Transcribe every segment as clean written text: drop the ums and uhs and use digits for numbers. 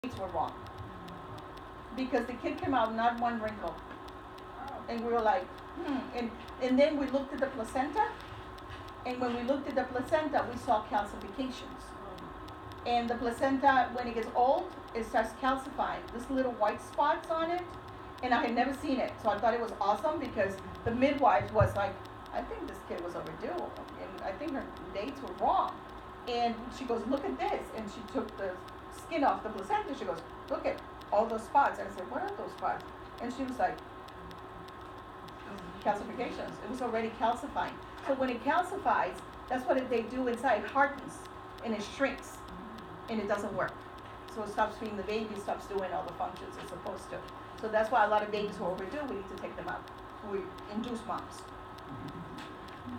dates were wrong because the kid came out not one wrinkle, and we were like, and then we looked at the placenta, and when we looked at the placenta, we saw calcifications. And the placenta, when it gets old, it starts calcifying. This little white spots on it, and I had never seen it, so I thought it was awesome because the midwife was like, I think this kid was overdue, and I think her dates were wrong. And she goes, look at this, and she took the skin off the placenta. She goes, look at all those spots. And I said, what are those spots? And she was like, calcifications. It was already calcifying. So when it calcifies, that's what they do inside. It hardens and it shrinks, and it doesn't work. So it stops feeding the baby, stops doing all the functions it's supposed to. So that's why a lot of babies who are overdue, we need to take them out. We induce moms.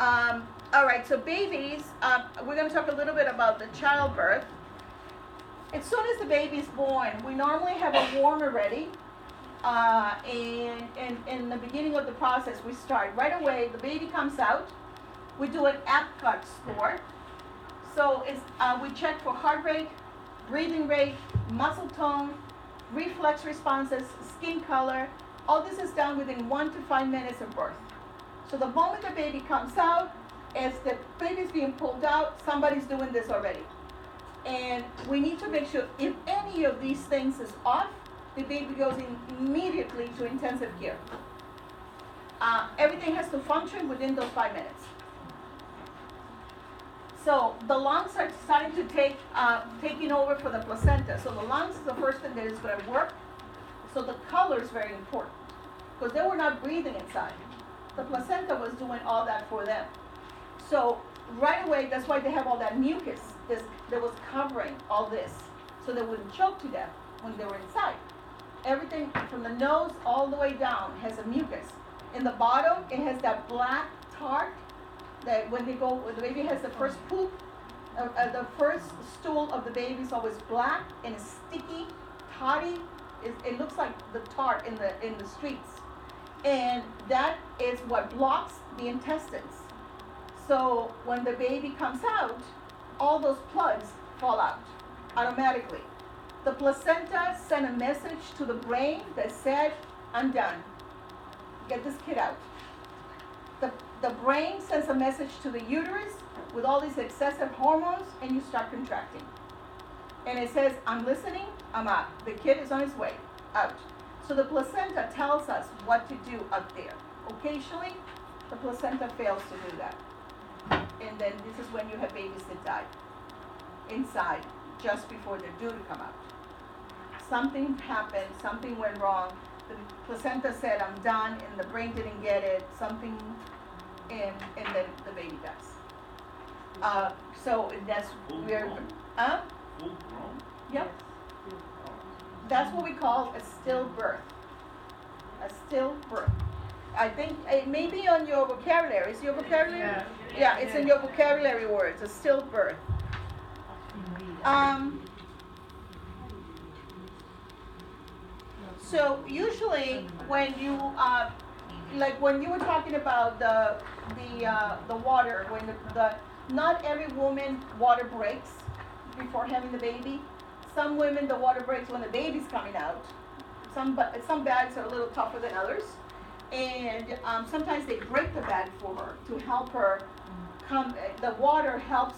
All right, so babies, we're going to talk a little bit about the childbirth. As soon as the baby's born, we normally have a warmer ready. And in the beginning of the process, we start right away. The baby comes out. We do an Apgar score. So we check for heart rate, breathing rate, muscle tone, reflex responses, skin color. All this is done within 1 to 5 minutes of birth. So the moment the baby comes out, as the baby's being pulled out, somebody's doing this already. And we need to make sure if any of these things is off, the baby goes immediately to intensive care. Everything has to function within those 5 minutes. So the lungs are starting to taking over for the placenta. So the lungs is the first thing that is going to work. So the color is very important because they were not breathing inside. The placenta was doing all that for them. So right away, that's why they have all that mucus that was covering all this, so they wouldn't choke to death when they were inside. Everything from the nose all the way down has a mucus. In the bottom, it has that black tart that when the baby has the first poop, the first stool of the baby is always black and it's sticky, tarty. It looks like the tart in the streets. And that is what blocks the intestines. So when the baby comes out, all those plugs fall out automatically. The placenta sent a message to the brain that said, I'm done. Get this kid out. The brain sends a message to the uterus with all these excessive hormones, and you start contracting. And it says, I'm listening, I'm out. The kid is on his way out. So the placenta tells us what to do up there. Occasionally, the placenta fails to do that. And then this is when you have babies that die inside just before they're due to come out. Something happened, something went wrong. The placenta said, I'm done, and the brain didn't get it, something, and then the baby dies. So that's we're, Full grown? yep. That's what we call a stillbirth. A stillbirth. I think it may be on your vocabulary. Is your vocabulary? Yeah, it's in your vocabulary words, a stillbirth. So usually when you like when you were talking about the water, when the not every woman water breaks before having the baby. Some women the water breaks when the baby's coming out. Some bags are a little tougher than others, and sometimes they break the bag for her to help her come. The water helps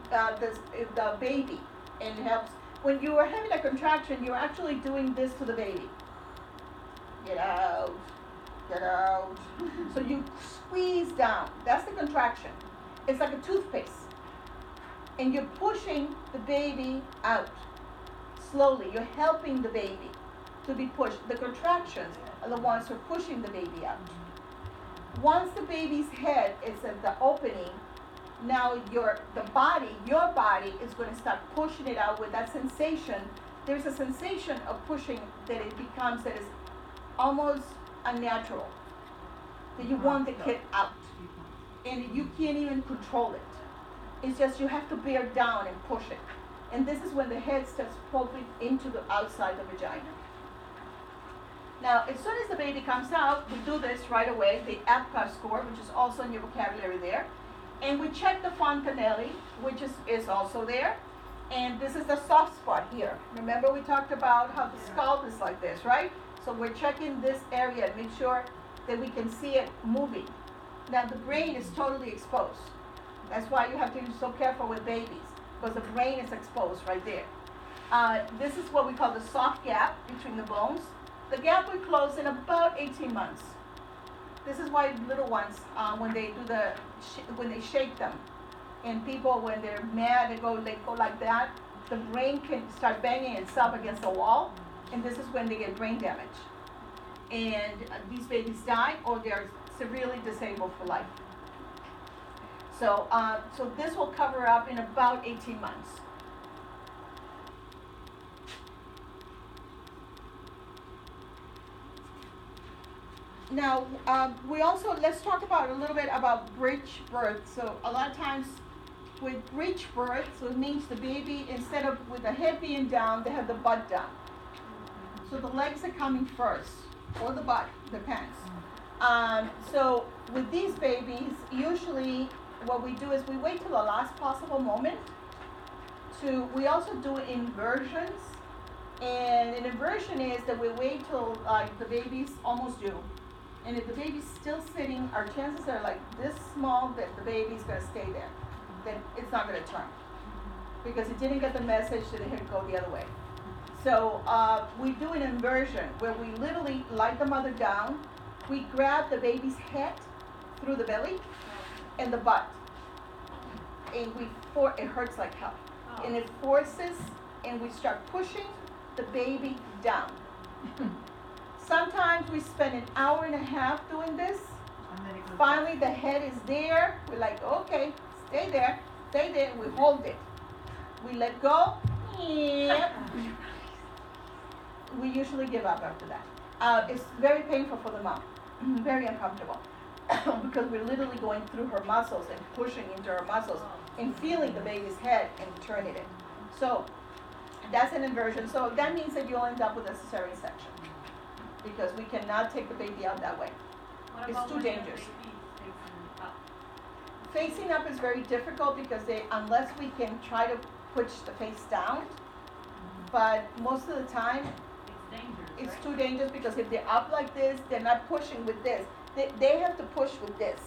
the baby and helps. When you are having a contraction, you're actually doing this to the baby. Get out, get out. So you squeeze down. That's the contraction. It's like a toothpaste. And you're pushing the baby out slowly. You're helping the baby to be pushed. The contractions are the ones who are pushing the baby out. Once the baby's head is at the opening, now your body is going to start pushing it out with that sensation. There's a sensation of pushing that is almost unnatural. That you want the kid out. And you can't even control it. It's just you have to bear down and push it. And this is when the head starts poking into the outside the vagina. Now, as soon as the baby comes out, we do this right away, the Apgar score, which is also in your vocabulary there. And we check the Fontanelli, which is also there. And this is the soft spot here. Remember we talked about how the scalp is like this, right? So we're checking this area, make sure that we can see it moving. Now the brain is totally exposed. That's why you have to be so careful with babies, because the brain is exposed right there. This is what we call the soft gap between the bones. The gap will close in about 18 months. This is why little ones, when they do when they shake them, and people when they're mad, they go like that. The brain can start banging itself against the wall, and this is when they get brain damage. And these babies die, or they're severely disabled for life. So, so this will cover up in about 18 months. Now, we also, let's talk about a little bit about breech birth. So a lot of times with breech birth, so it means the baby, instead of with the head being down, they have the butt down. So the legs are coming first, or the butt, depends. So with these babies, usually what we do is we wait till the last possible moment we also do inversions. And an inversion is that we wait till the baby's almost due. And if the baby's still sitting, our chances are like this small that the baby's gonna stay there. Then it's not gonna turn. Because it didn't get the message that it had to go the other way. So we do an inversion where we literally lie the mother down, we grab the baby's head through the belly and the butt. And it hurts like hell. And it forces, and we start pushing the baby down. Sometimes we spend an hour and a half doing this. Finally, the head is there. We're like, okay, stay there, and we hold it. We let go. Yep. We usually give up after that. It's very painful for the mom, very uncomfortable, because we're literally going through her muscles and pushing into her muscles and feeling the baby's head and turning it. So that's an inversion. So that means that you'll end up with a cesarean section, because we cannot take the baby out that way. It's too dangerous. Facing up is very difficult because unless we can try to push the face down, but most of the time it's too dangerous, because if they're up like this, they're not pushing with this. They have to push with this.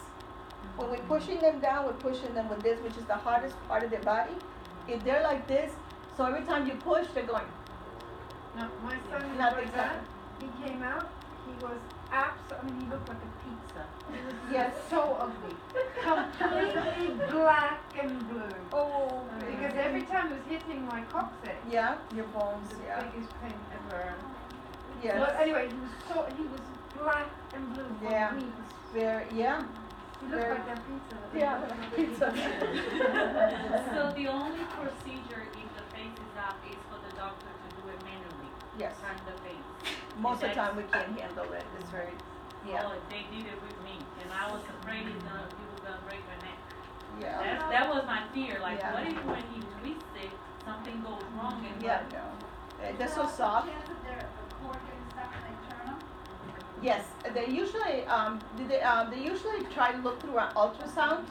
When we're pushing them down, we're pushing them with this, which is the hardest part of their body. If they're like this, so every time you push, they're going. No, my son Nothing's was that. happening. He came out, he was he looked like a pizza. He was Yes. so ugly. Completely black and blue. Oh. Because every time he was hitting my coccyx, Yeah, your bones. the Yeah. biggest pain ever. Yes. But anyway, he was black and blue for Yeah. weeks. Very. Yeah. He looked Very- like a pizza. Yeah. Pizza. So the only procedure if the face is up is for the doctor to do it manually, Yes. turn the face. Most of the time we can't handle it. It's very. Yeah. Oh, they did it with me, and I was afraid he was gonna break my neck. Yeah. That was my fear. Like, Yeah. what if when he twists it, something goes wrong and Yeah. No. They're so soft. Yes, they usually they usually try to look through an ultrasound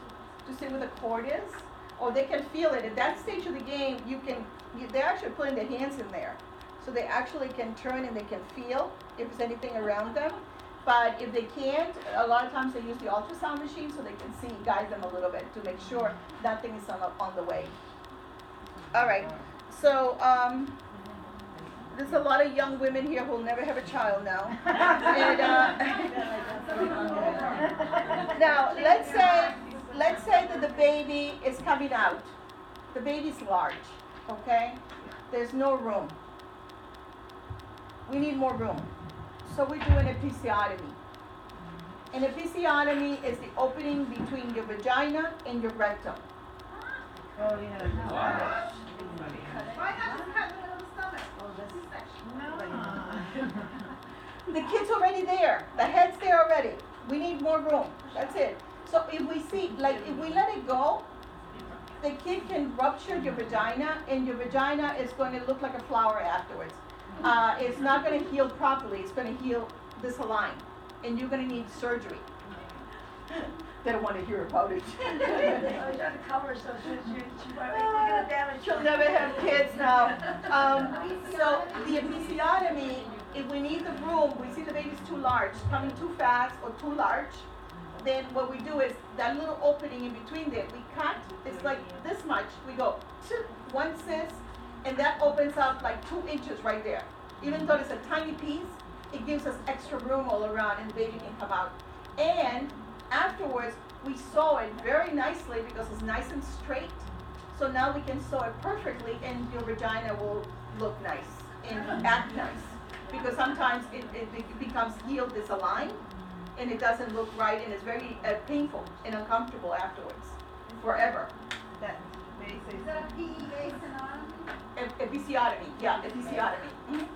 to see where the cord is, or they can feel it. At that stage of the game, they're actually putting their hands in there, so they actually can turn and they can feel if there's anything around them. But if they can't, a lot of times they use the ultrasound machine so they can see, guide them a little bit to make sure nothing is on the way. All right, so there's a lot of young women here who will never have a child now. And, now, let's say that the baby is coming out. The baby's large, okay? There's no room. We need more room. So we do an episiotomy. An episiotomy is the opening between your vagina and your rectum. Oh, yeah. Wow. Why not just cut the middle of the stomach? No. The kid's already there. The head's there already. We need more room. That's it. So if we see, like, if we let it go, the kid can rupture your vagina, and your vagina is going to look like a flower afterwards. It's not going to heal properly. It's going to heal disaligned, and you're going to need surgery. They don't want to hear about it. I was trying to cover so she might be gonna damage. She'll never have kids now. So the episiotomy, if we need the room, we see the baby's too large, coming too fast or too large, then what we do is that little opening in between there, we cut, it's like this much, we go one cyst, and that opens up like 2 inches right there. Even though it's a tiny piece, it gives us extra room all around and the baby can come out. And afterwards, we sew it very nicely because it's nice and straight. So now we can sew it perfectly and your vagina will look nice and act nice. Because sometimes it becomes healed disaligned and it doesn't look right and it's very painful and uncomfortable afterwards, forever. That basic. Is that a PE Episiotomy, yeah, episiotomy. Mhm.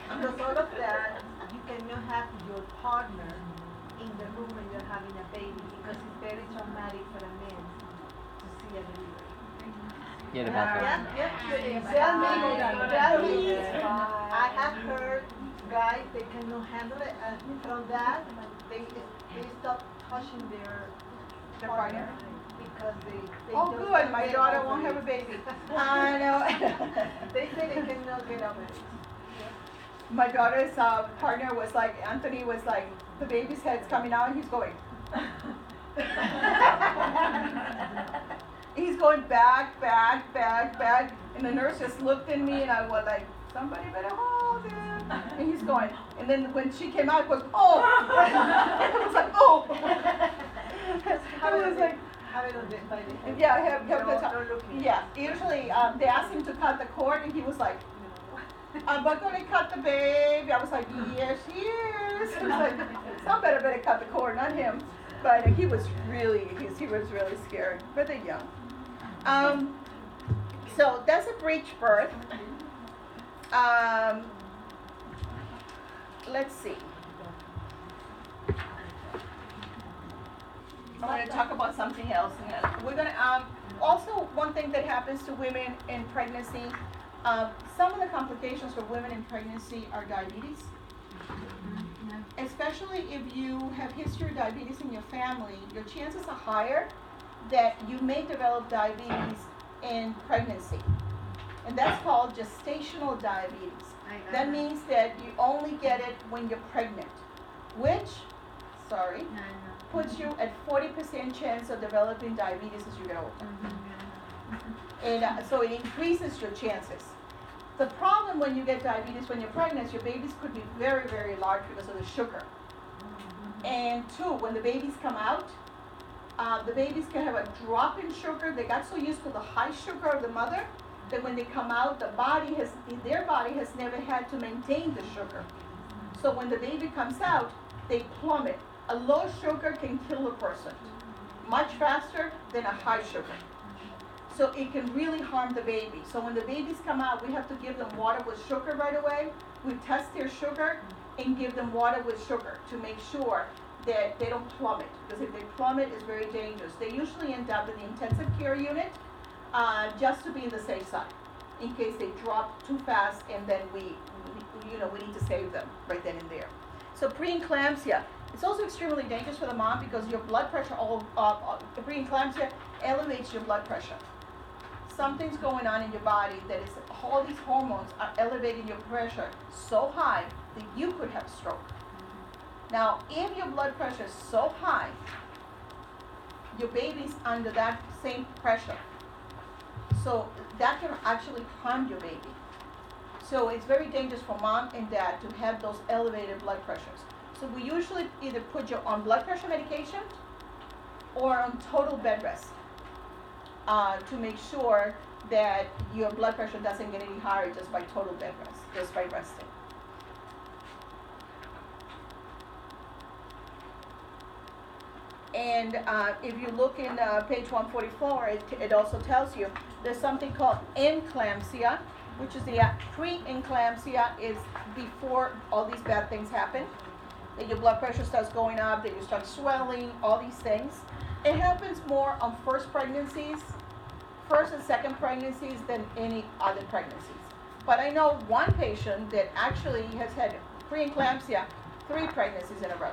Because all of that, you cannot have your partner in the room when you're having a baby because it's very traumatic for a man to see a delivery. Yeah, the bathroom. Tell me, I have heard guys, they cannot handle it, and from that, they stop touching their partner because they Oh, just good, can't my get daughter over won't it. have a baby. I know. They say they cannot get over it. My daughter's partner was like, Anthony was like, the baby's head's coming out, and he's going. He's going back, back, back, back, and the nurse just looked at me, and I was like, somebody better hold him. And he's going, and then when she came out, it was, oh! It was like, oh! It was like, Have it on the, by the head. yeah, have the No, top. no looking. Yeah, usually they asked him to cut the cord, and he was like, I'm not gonna cut the baby. I was like, yes, he is. I was like, somebody better cut the cord, not him. But he was really scared. But they're young. So that's a breech birth. Let's see. I'm going to talk about something else. We're going to also one thing that happens to women in pregnancy. Some of the complications for women in pregnancy are diabetes. Especially if you have history of diabetes in your family, your chances are higher that you may develop diabetes in pregnancy. And that's called gestational diabetes. That means that you only get it when you're pregnant, which, puts you at 40% chance of developing diabetes as you get older. And so it increases your chances. The problem when you get diabetes when you're pregnant is your babies could be very, very large because of the sugar. And 2, when the babies come out, the babies can have a drop in sugar. They got so used to the high sugar of the mother that when they come out, their body has never had to maintain the sugar. So when the baby comes out, they plummet. A low sugar can kill a person much faster than a high sugar. So it can really harm the baby. So when the babies come out, we have to give them water with sugar right away. We test their sugar and give them water with sugar to make sure that they don't plummet. Because if they plummet, it's very dangerous. They usually end up in the intensive care unit just to be on the safe side in case they drop too fast and then we need to save them right then and there. So preeclampsia. It's also extremely dangerous for the mom because your blood pressure, preeclampsia elevates your blood pressure. Something's going on in your body that is, all these hormones are elevating your pressure so high that you could have stroke. Now, if your blood pressure is so high, your baby's under that same pressure. So that can actually harm your baby. So it's very dangerous for mom and dad to have those elevated blood pressures. So we usually either put you on blood pressure medication or on total bed rest to make sure that your blood pressure doesn't get any higher just by total bed rest, just by resting. And if you look in page 144, it also tells you there's something called eclampsia, which is the pre-eclampsia is before all these bad things happen. That your blood pressure starts going up, that you start swelling, all these things. It happens more on first and second pregnancies than any other pregnancies. But I know one patient that actually has had pre-eclampsia 3 pregnancies in a row.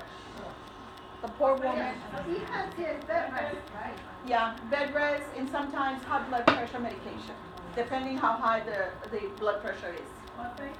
The poor woman, He has his bed rest, right? yeah, bed rest and sometimes high blood pressure medication, depending how high the blood pressure is. What thing?